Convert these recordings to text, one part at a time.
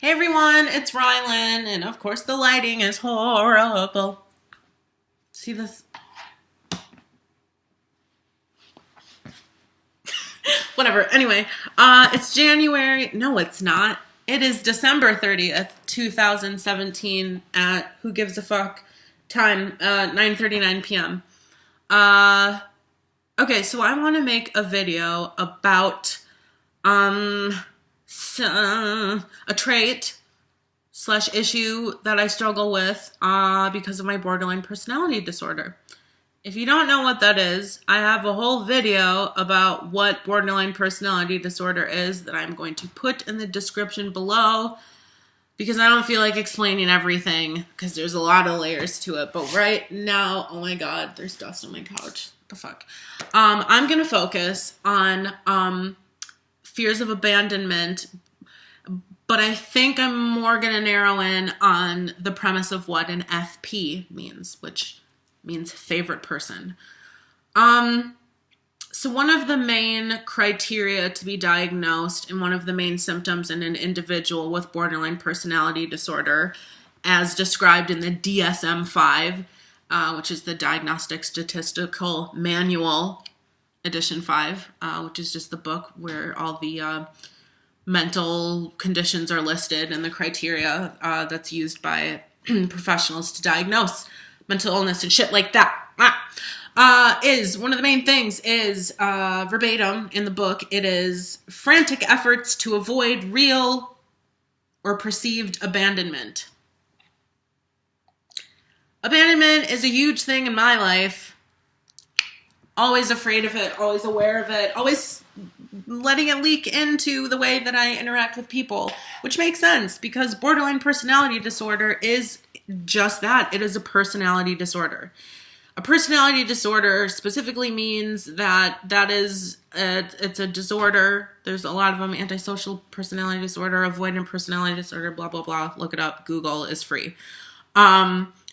Hey everyone, it's Rylan, and of course the lighting is horrible. See this? Whatever. Anyway, it's January. No, it's not. It is December 30th, 2017 at who gives a fuck time, 9:39 p.m. Okay, so I want to make a video about a trait / issue that I struggle with because of my borderline personality disorder. If you don't know what that is, I have a whole video about what borderline personality disorder is that I'm going to put in the description below because I don't feel like explaining everything because there's a lot of layers to it. But right now, oh my god, there's dust on my couch. What the fuck? I'm going to focus on fears of abandonment, but I think I'm more going to narrow in on the premise of what an FP means, which means favorite person. So one of the main criteria to be diagnosed and one of the main symptoms in an individual with borderline personality disorder, as described in the DSM-5, which is the Diagnostic Statistical Manual, Edition 5, which is just the book where all the mental conditions are listed and the criteria that's used by professionals to diagnose mental illness and shit like that. Is one of the main things is verbatim in the book. It is frantic efforts to avoid real or perceived abandonment. Abandonment is a huge thing in my life. Always afraid of it, always aware of it, always letting it leak into the way that I interact with people, which makes sense because borderline personality disorder is just that. It is a personality disorder. A personality disorder specifically means that it's a disorder. There's a lot of them: antisocial personality disorder, avoidant personality disorder, blah, blah, blah. Look it up. Google is free.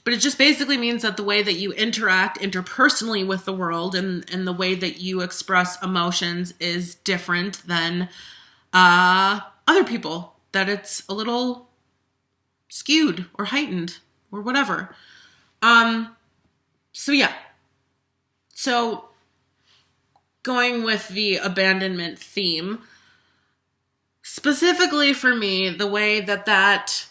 But it just basically means that the way that you interact interpersonally with the world and the way that you express emotions is different than other people. That it's a little skewed or heightened or whatever. So yeah. So going with the abandonment theme, specifically for me, the way that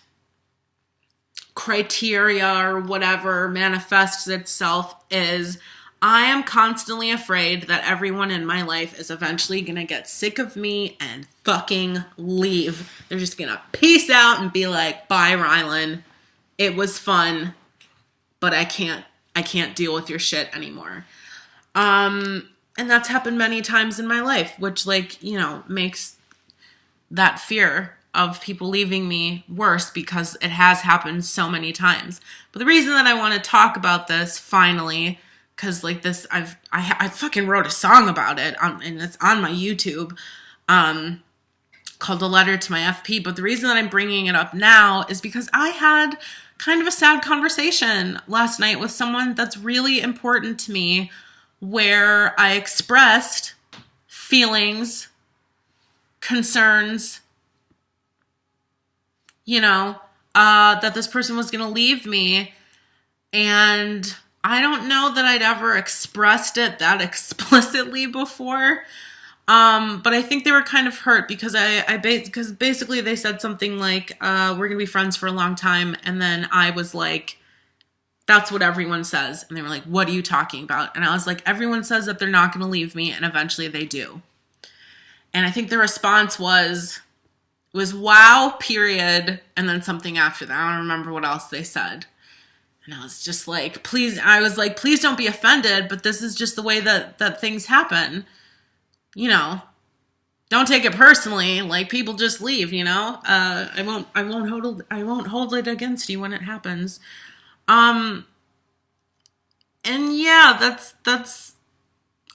criteria or whatever manifests itself is I am constantly afraid that everyone in my life is eventually going to get sick of me and fucking leave. They're just going to peace out and be like, bye, Rylan. It was fun, but I can't deal with your shit anymore. And that's happened many times in my life, which makes that fear of people leaving me worse because it has happened so many times. But the reason that I want to talk about this finally, because I fucking wrote a song about it, and it's on my YouTube, called A Letter to My FP. But the reason that I'm bringing it up now is because I had kind of a sad conversation last night with someone that's really important to me, where I expressed feelings, concerns, that this person was going to leave me. And I don't know that I'd ever expressed it that explicitly before. But I think they were kind of hurt because because basically they said something like, we're going to be friends for a long time. And then I was like, that's what everyone says. And they were like, what are you talking about? And I was like, everyone says that they're not going to leave me. And eventually they do. And I think the response was wow, period, and then something after that. I don't remember what else they said. And I was just like, please don't be offended, but this is just the way that things happen. Don't take it personally. Like, people just leave, I won't hold it against you when it happens. And yeah, that's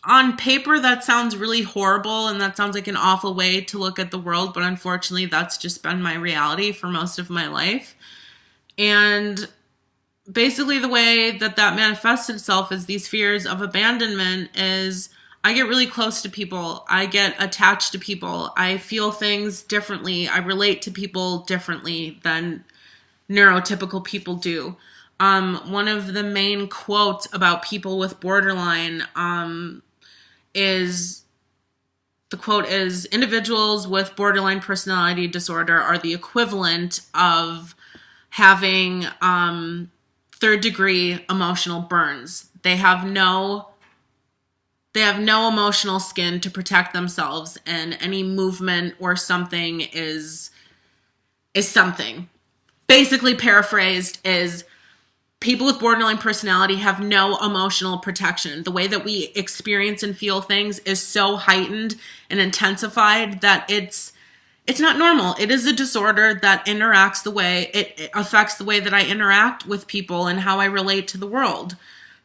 on paper, that sounds really horrible and that sounds like an awful way to look at the world, but unfortunately that's just been my reality for most of my life. And basically the way that manifests itself as these fears of abandonment is I get really close to people. I get attached to people. I feel things differently. I relate to people differently than neurotypical people do. One of the main quotes about people with borderline is, the quote is, individuals with borderline personality disorder are the equivalent of having third degree emotional burns. They have no emotional skin to protect themselves, and any movement or something is something. Basically paraphrased is, people with borderline personality have no emotional protection. The way that we experience and feel things is so heightened and intensified that it's not normal. It is a disorder that interacts the way, it affects the way that I interact with people and how I relate to the world.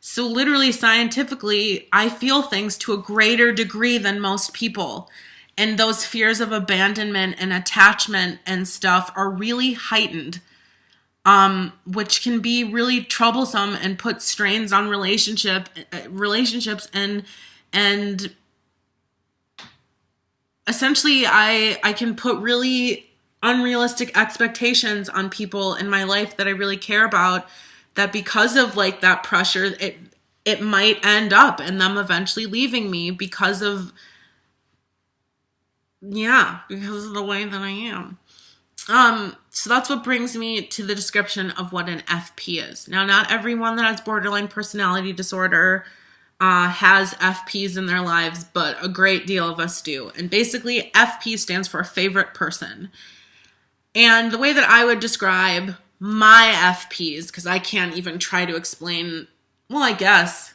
So literally, scientifically, I feel things to a greater degree than most people. And those fears of abandonment and attachment and stuff are really heightened, which can be really troublesome and put strains on relationships and essentially I can put really unrealistic expectations on people in my life that I really care about, that because of like that pressure, it might end up in them eventually leaving me because of the way that I am. So that's what brings me to the description of what an FP is. Now, not everyone that has borderline personality disorder has FPs in their lives, but a great deal of us do. And basically, FP stands for favorite person. And the way that I would describe my FPs, because I can't even try to explain, well, I guess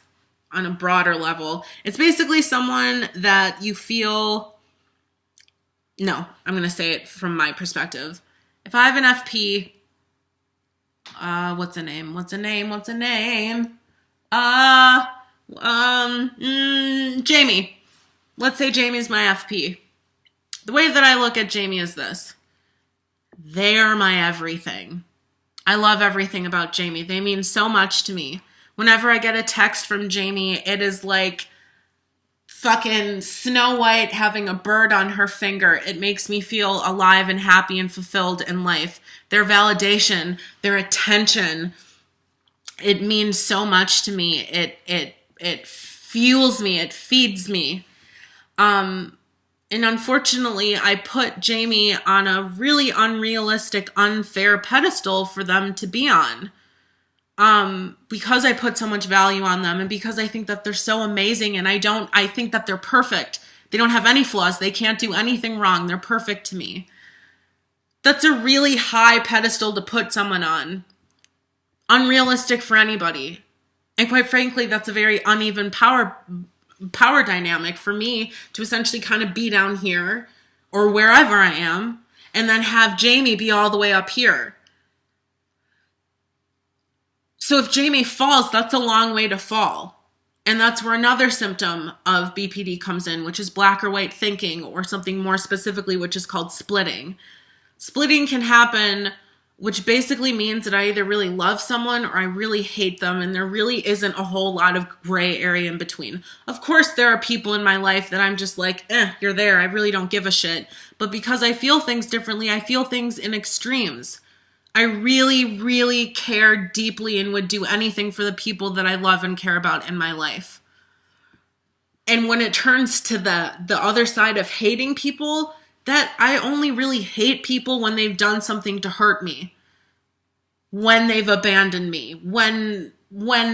on a broader level, it's basically someone that you feel, no, I'm going to say it from my perspective. If I have an FP, what's a name? Jamie. Let's say Jamie's my FP. The way that I look at Jamie is this. They are my everything. I love everything about Jamie. They mean so much to me. Whenever I get a text from Jamie, it is like fucking Snow White having a bird on her finger. It makes me feel alive and happy and fulfilled in life. Their validation, their attention, it means so much to me. It fuels me. It feeds me. And unfortunately, I put Jamie on a really unrealistic, unfair pedestal for them to be on. Because I put so much value on them and because I think that they're so amazing and I think that they're perfect. They don't have any flaws. They can't do anything wrong. They're perfect to me. That's a really high pedestal to put someone on. Unrealistic for anybody. And quite frankly, that's a very uneven power dynamic for me to essentially kind of be down here or wherever I am and then have Jamie be all the way up here. So if Jamie falls, that's a long way to fall. And that's where another symptom of BPD comes in, which is black or white thinking, or something more specifically, which is called splitting. Splitting can happen, which basically means that I either really love someone or I really hate them, and there really isn't a whole lot of gray area in between. Of course, there are people in my life that I'm just like, you're there, I really don't give a shit. But because I feel things differently, I feel things in extremes. I really, really care deeply and would do anything for the people that I love and care about in my life. And when it turns to the other side of hating people, that I only really hate people when they've done something to hurt me. When they've abandoned me. When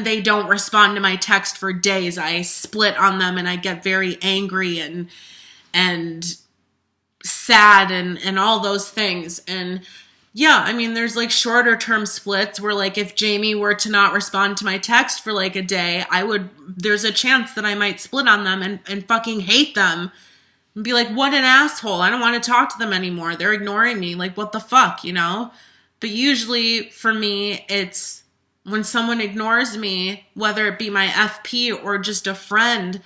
they don't respond to my text for days, I split on them and I get very angry and sad and all those things. And yeah, I mean, there's like shorter term splits where like if Jamie were to not respond to my text for like a day, there's a chance that I might split on them and fucking hate them and be like, what an asshole. I don't want to talk to them anymore. They're ignoring me. Like, what the fuck, you know? But usually for me, it's when someone ignores me, whether it be my FP or just a friend,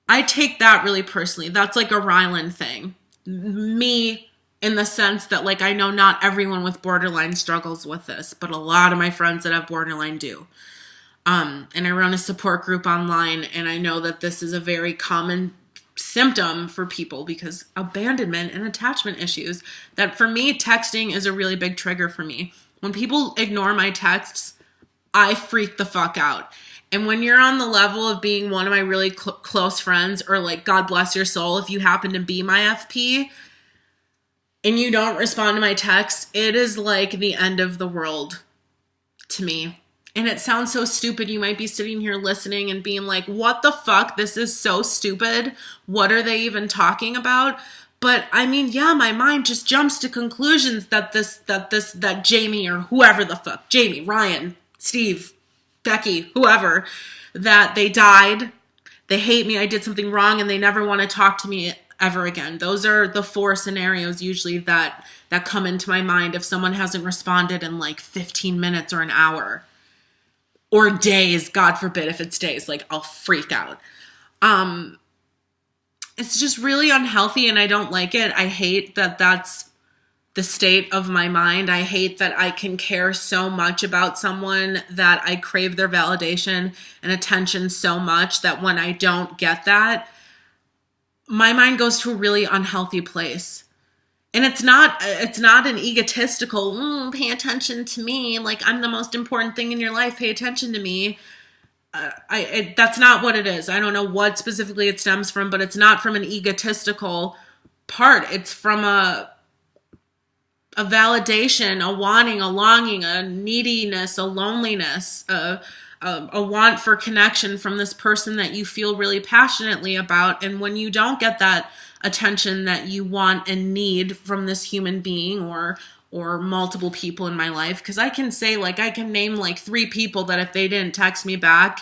I take that really personally. That's like a Ryland thing. Me, in the sense that, like, I know not everyone with borderline struggles with this, but a lot of my friends that have borderline do. And I run a support group online, and I know that this is a very common symptom for people because abandonment and attachment issues, that for me, texting is a really big trigger for me. When people ignore my texts, I freak the fuck out. And when you're on the level of being one of my really close friends, or like, God bless your soul, if you happen to be my FP and you don't respond to my texts, it is like the end of the world to me. And it sounds so stupid. You might be sitting here listening and being like, what the fuck? This is so stupid. What are they even talking about? But I mean, yeah, my mind just jumps to conclusions that Jamie, or whoever the fuck, Jamie, Ryan, Steve, Becky, whoever, that they died, they hate me, I did something wrong, and they never want to talk to me ever again. Those are the 4 scenarios usually that come into my mind if someone hasn't responded in like 15 minutes or an hour. Or days, God forbid if it's days, like I'll freak out. It's just really unhealthy and I don't like it. I hate that that's the state of my mind. I hate that I can care so much about someone that I crave their validation and attention so much that when I don't get that, my mind goes to a really unhealthy place. And it's not an egotistical, pay attention to me, like I'm the most important thing in your life, pay attention to me. That's not what it is. I don't know what specifically it stems from, but it's not from an egotistical part. It's from a validation, a wanting, a longing, a neediness, a loneliness, a want for connection from this person that you feel really passionately about. And when you don't get that attention that you want and need from this human being or multiple people in my life, because I can say, like, I can name like 3 people that if they didn't text me back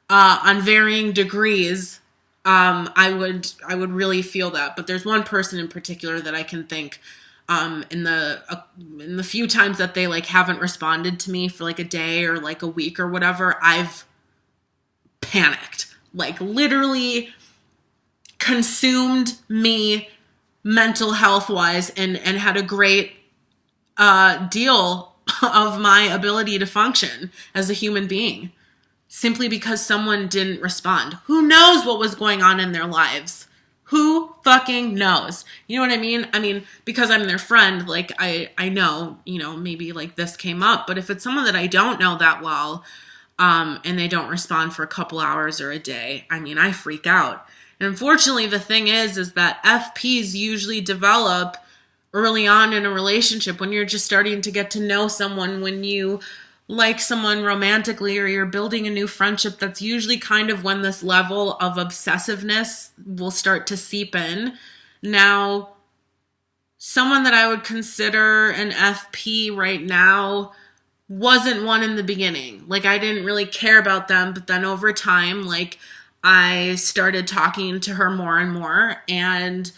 on varying degrees, I would really feel that. But there's one person in particular that I can think in the few times that they like haven't responded to me for like a day or like a week or whatever, I've panicked, like literally consumed me mental health wise and had a great deal of my ability to function as a human being simply because someone didn't respond. Who knows what was going on in their lives? Who fucking knows? You know what I mean? I mean, because I'm their friend, like I know, maybe like this came up, but if it's someone that I don't know that well, and they don't respond for a couple hours or a day, I mean, I freak out. And unfortunately, the thing is that FPs usually develop early on in a relationship when you're just starting to get to know someone, when you like someone romantically or you're building a new friendship. That's usually kind of when this level of obsessiveness will start to seep in. Now, someone that I would consider an FP right now wasn't one in the beginning. Like, I didn't really care about them, but then over time, like, I started talking to her more and more, and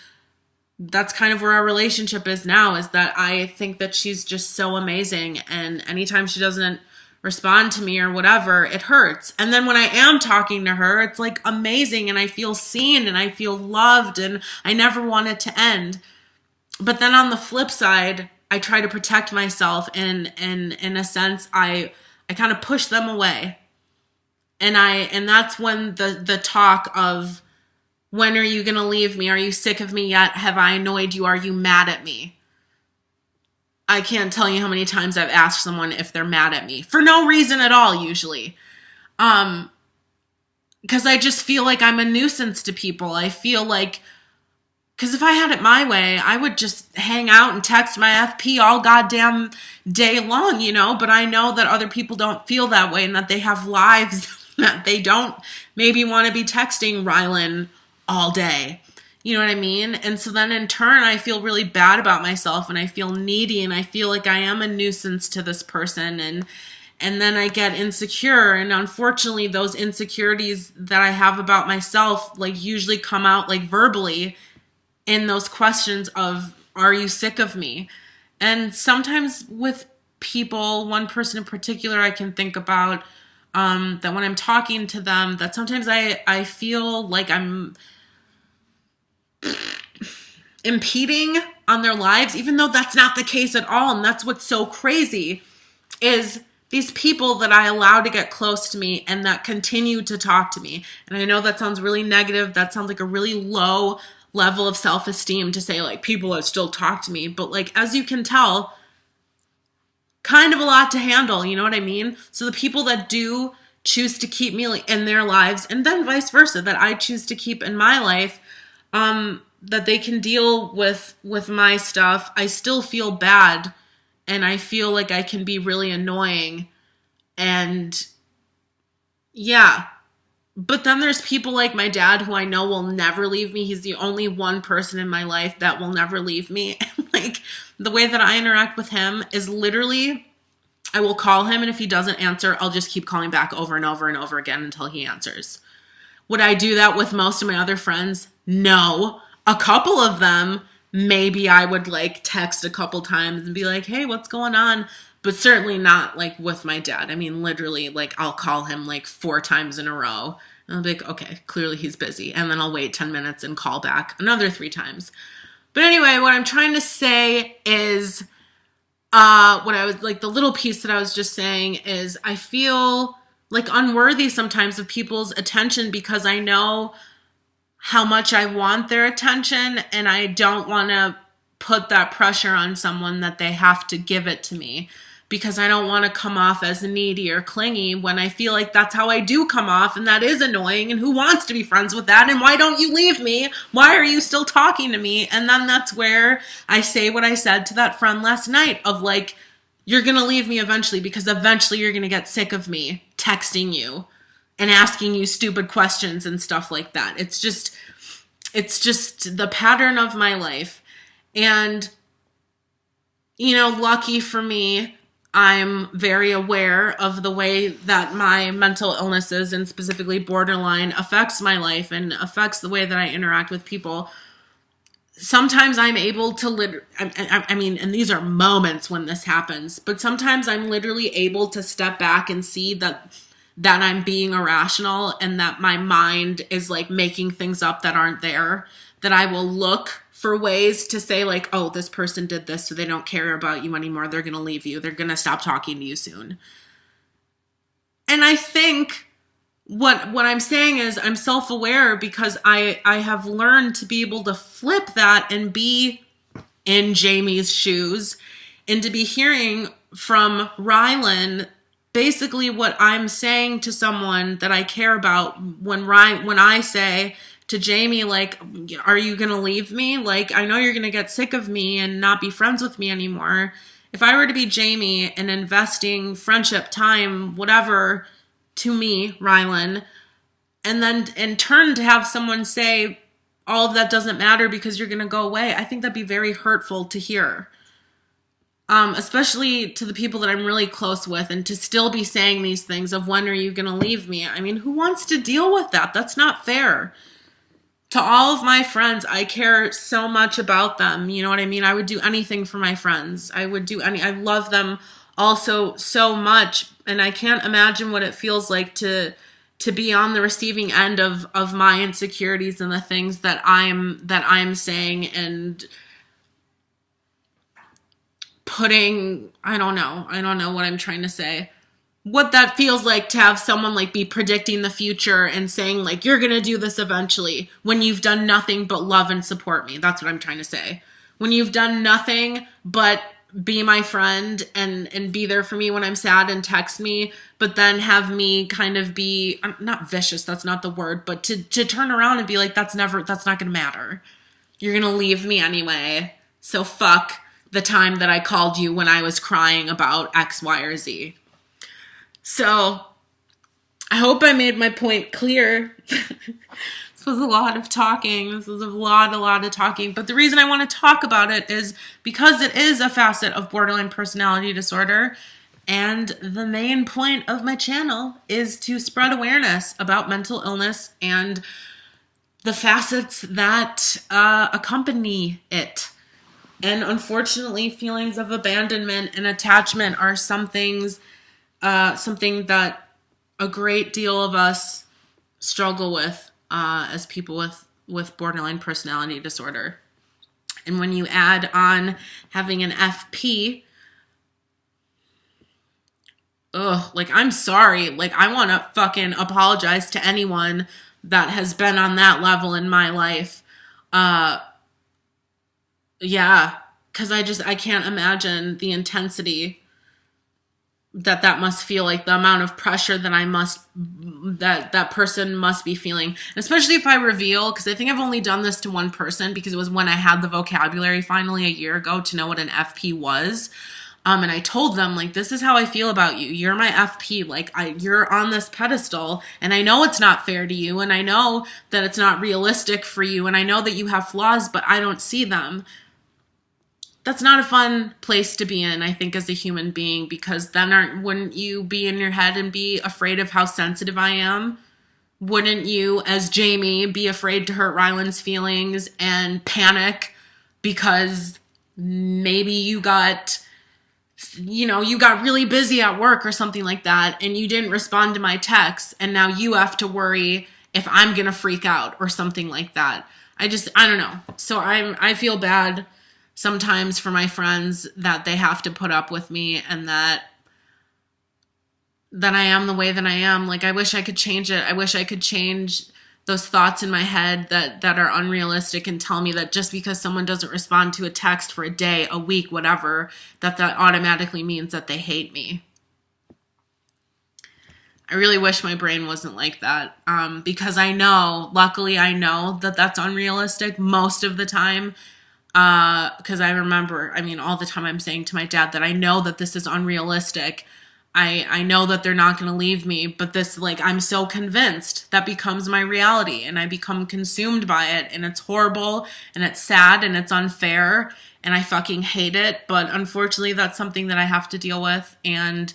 that's kind of where our relationship is now, is that I think that she's just so amazing, and anytime she doesn't respond to me or whatever, it hurts. And then when I am talking to her, it's like amazing, and I feel seen and I feel loved, and I never want it to end. But then on the flip side, I try to protect myself, and in a sense, I kind of push them away. And that's when the talk of, when are you going to leave me? Are you sick of me yet? Have I annoyed you? Are you mad at me? I can't tell you how many times I've asked someone if they're mad at me for no reason at all, usually. Because I just feel like I'm a nuisance to people. I feel like, because if I had it my way, I would just hang out and text my FP all goddamn day long, but I know that other people don't feel that way and that they have lives that they don't maybe want to be texting Rylan all day. You know what I mean? And so then in turn, I feel really bad about myself, and I feel needy, and I feel like I am a nuisance to this person. And then I get insecure. And unfortunately, those insecurities that I have about myself, like, usually come out like verbally in those questions of, are you sick of me? And sometimes with people, one person in particular I can think about, that when I'm talking to them, that sometimes I feel like I'm impeding on their lives, even though that's not the case at all. And that's what's so crazy, is these people that I allow to get close to me and that continue to talk to me. And I know that sounds really negative. That sounds like a really low level of self-esteem to say, like, people that still talk to me. But, like, as you can tell, kind of a lot to handle, you know what I mean? So the people that do choose to keep me in their lives, and then vice versa, that I choose to keep in my life, that they can deal with my stuff, I still feel bad, and I feel like I can be really annoying, and yeah. But then there's people like my dad who I know will never leave me. He's the only one person in my life that will never leave me. And like, the way that I interact with him is literally, I will call him, and if he doesn't answer, I'll just keep calling back over and over and over again until he answers. Would I do that with most of my other friends? No. A couple of them, maybe I would like text a couple times and be like, hey, what's going on? But certainly not like with my dad. I mean, literally, like, I'll call him like 4 times in a row. And I'll be like, okay, clearly he's busy. And then I'll wait 10 minutes and call back another 3 times. But anyway, what I'm trying to say is, what I was like, the little piece that I was just saying is I feel like unworthy sometimes of people's attention because I know how much I want their attention, and I don't want to put that pressure on someone that they have to give it to me, because I don't want to come off as needy or clingy when I feel like that's how I do come off, and that is annoying, and who wants to be friends with that, and why don't you leave me? Why are you still talking to me? And then that's where I say what I said to that friend last night of like, you're going to leave me eventually, because eventually you're going to get sick of me texting you and asking you stupid questions and stuff like that. It's just the pattern of my life. And, you know, lucky for me, I'm very aware of the way that my mental illnesses, and specifically borderline, affects my life and affects the way that I interact with people. Sometimes I'm able to I mean, and these are moments when this happens, but sometimes I'm literally able to step back and see that I'm being irrational and that my mind is like making things up that aren't there, that I will look for ways to say like, oh, this person did this, so they don't care about you anymore. They're going to leave you. They're going to stop talking to you soon. And I think what I'm saying is I'm self-aware because I have learned to be able to flip that and be in Jamie's shoes and to be hearing from Rylan basically what I'm saying to someone that I care about when I say to Jamie, like, are you going to leave me? Like, I know you're going to get sick of me and not be friends with me anymore. If I were to be Jamie and investing friendship, time, whatever, to me, Rylan, and then in turn to have someone say all of that doesn't matter because you're going to go away, I think that'd be very hurtful to hear. Especially to the people that I'm really close with, and to still be saying these things of when are you going to leave me? I mean, who wants to deal with that? That's not fair. To all of my friends, I care so much about them. You know what I mean? I would do anything for my friends. I love them also so much. And I can't imagine what it feels like to be on the receiving end of my insecurities and the things that I'm saying and putting, I don't know what I'm trying to say. What that feels like to have someone like be predicting the future and saying like, you're going to do this eventually when you've done nothing but love and support me. That's what I'm trying to say. When you've done nothing but be my friend and be there for me when I'm sad and text me, but then have me kind of be, not vicious, that's not the word, but to turn around and be like, that's not going to matter. You're going to leave me anyway. So fuck the time that I called you when I was crying about X, Y, or Z. So I hope I made my point clear. This was a lot of talking. This was a lot of talking. But the reason I want to talk about it is because it is a facet of borderline personality disorder. And the main point of my channel is to spread awareness about mental illness and the facets that accompany it. And unfortunately, feelings of abandonment and attachment are something that a great deal of us struggle with as people with borderline personality disorder. And when you add on having an FP, ugh, like, I'm sorry. Like, I want to fucking apologize to anyone that has been on that level in my life. Uh, yeah, because I can't imagine the intensity that must feel like, the amount of pressure that person must be feeling. And especially if I reveal, because I think I've only done this to one person, because it was when I had the vocabulary finally a year ago to know what an FP was. And I told them, like, this is how I feel about you. You're my FP. Like, you're on this pedestal, and I know it's not fair to you, and I know that it's not realistic for you, and I know that you have flaws, but I don't see them. That's not a fun place to be in, I think, as a human being, because then wouldn't you be in your head and be afraid of how sensitive I am? Wouldn't you, as Jamie, be afraid to hurt Ryland's feelings and panic because maybe you got really busy at work or something like that, and you didn't respond to my text, and now you have to worry if I'm gonna freak out or something like that. I don't know. So I feel bad sometimes for my friends that they have to put up with me, and that I am the way that I am. Like, I wish I could change it. I wish I could change those thoughts in my head that are unrealistic, and tell me that just because someone doesn't respond to a text for a day, a week, whatever, that automatically means that they hate me. I really wish my brain wasn't like that, because luckily I know that that's unrealistic most of the time, because I remember, all the time I'm saying to my dad that I know that this is unrealistic. I know that they're not going to leave me, but this, like, I'm so convinced that becomes my reality, and I become consumed by it, and it's horrible, and it's sad, and it's unfair, and I fucking hate it, but unfortunately that's something that I have to deal with. And,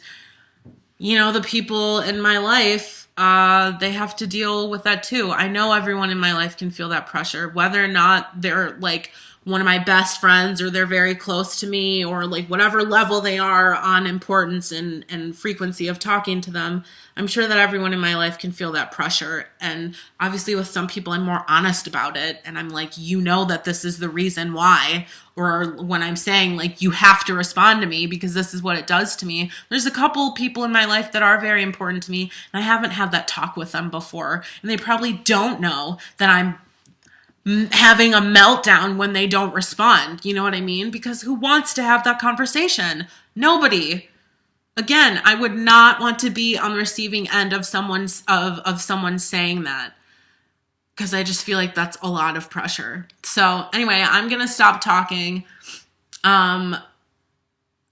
the people in my life, they have to deal with that too. I know everyone in my life can feel that pressure, whether or not they're, like, one of my best friends, or they're very close to me, or like whatever level they are on importance and frequency of talking to them. I'm sure that everyone in my life can feel that pressure. And obviously with some people, I'm more honest about it. And I'm like, that this is the reason why. Or when I'm saying, like, you have to respond to me because this is what it does to me. There's a couple people in my life that are very important to me, and I haven't had that talk with them before. And they probably don't know that I'm having a meltdown when they don't respond. You know what I mean? Because who wants to have that conversation? Nobody. Again, I would not want to be on the receiving end of someone saying that, because I just feel like that's a lot of pressure. So anyway, I'm going to stop talking.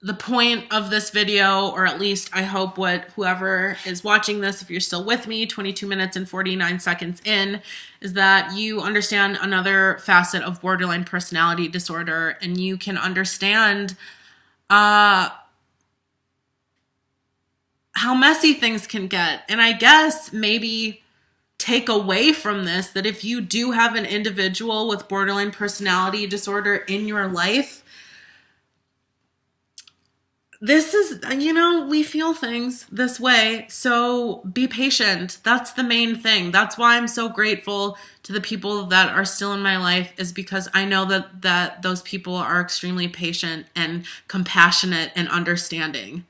The point of this video, or at least I hope whoever is watching this, if you're still with me, 22 minutes and 49 seconds in, is that you understand another facet of borderline personality disorder, and you can understand how messy things can get. And I guess maybe take away from this that if you do have an individual with borderline personality disorder in your life, this is, we feel things this way, so be patient. That's the main thing. That's why I'm so grateful to the people that are still in my life, is because I know that those people are extremely patient and compassionate and understanding.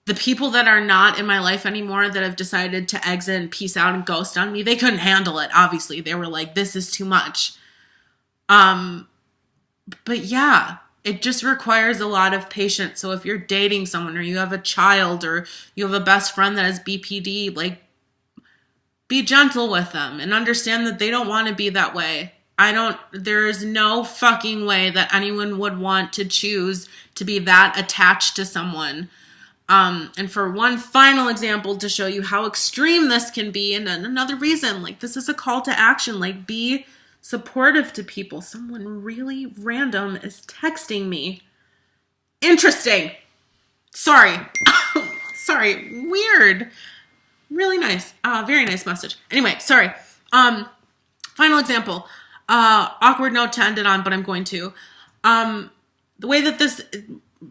The people that are not in my life anymore, that have decided to exit and peace out and ghost on me, they couldn't handle it, obviously. They were like, this is too much. But yeah, it just requires a lot of patience. So if you're dating someone, or you have a child, or you have a best friend that has BPD, like, be gentle with them and understand that they don't want to be that way. There is no fucking way that anyone would want to choose to be that attached to someone. And for one final example to show you how extreme this can be, and another reason, like, this is a call to action, like, be supportive to people. Someone really random is texting me. Interesting. Sorry. Sorry. Weird. Really nice. Very nice message. Anyway, sorry. Final example. Awkward note to end it on, but I'm going to. The way that this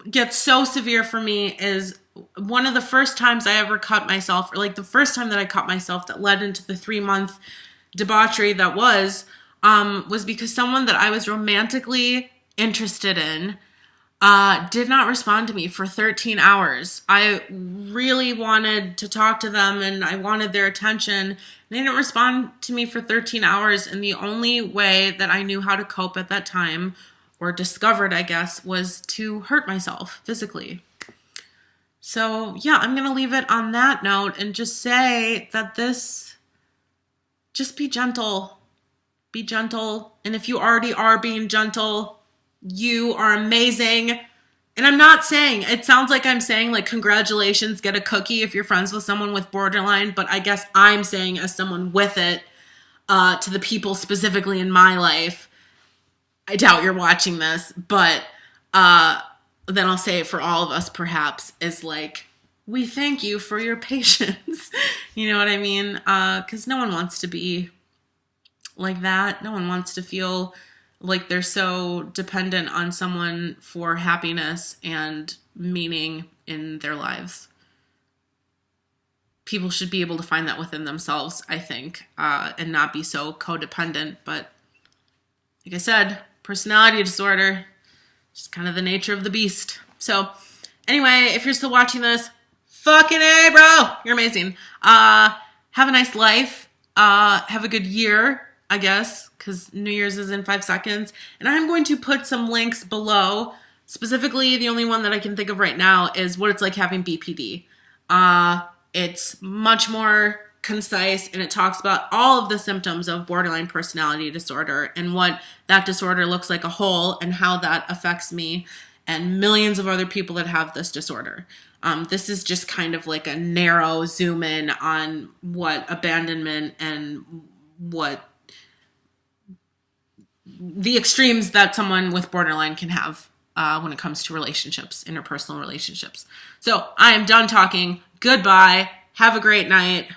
gets so severe for me is one of the first times I ever cut myself, or like the first time that I cut myself that led into the 3-month debauchery that was because someone that I was romantically interested in did not respond to me for 13 hours. I really wanted to talk to them and I wanted their attention. They didn't respond to me for 13 hours. And the only way that I knew how to cope at that time, or discovered, I guess, was to hurt myself physically. So yeah, I'm going to leave it on that note and just say that just be gentle. Be gentle. And if you already are being gentle, you are amazing. And I'm not saying, it sounds like I'm saying like, congratulations, get a cookie if you're friends with someone with borderline. But I guess I'm saying, as someone with it, to the people specifically in my life, I doubt you're watching this, but then I'll say it for all of us perhaps, is like, we thank you for your patience. You know what I mean? Because no one wants to be like that. No one wants to feel like they're so dependent on someone for happiness and meaning in their lives. People should be able to find that within themselves, I think, and not be so codependent. But like I said, personality disorder, just kind of the nature of the beast. So anyway, if you're still watching this, fucking A, bro, you're amazing. Have a nice life. Have a good year, I guess, because New Year's is in 5 seconds. And I'm going to put some links below. Specifically, the only one that I can think of right now is what it's like having BPD. It's much more concise, and it talks about all of the symptoms of borderline personality disorder and what that disorder looks like a whole and how that affects me and millions of other people that have this disorder. This is just kind of like a narrow zoom in on what abandonment and what the extremes that someone with borderline can have when it comes to relationships, interpersonal relationships. So I am done talking. Goodbye. Have a great night.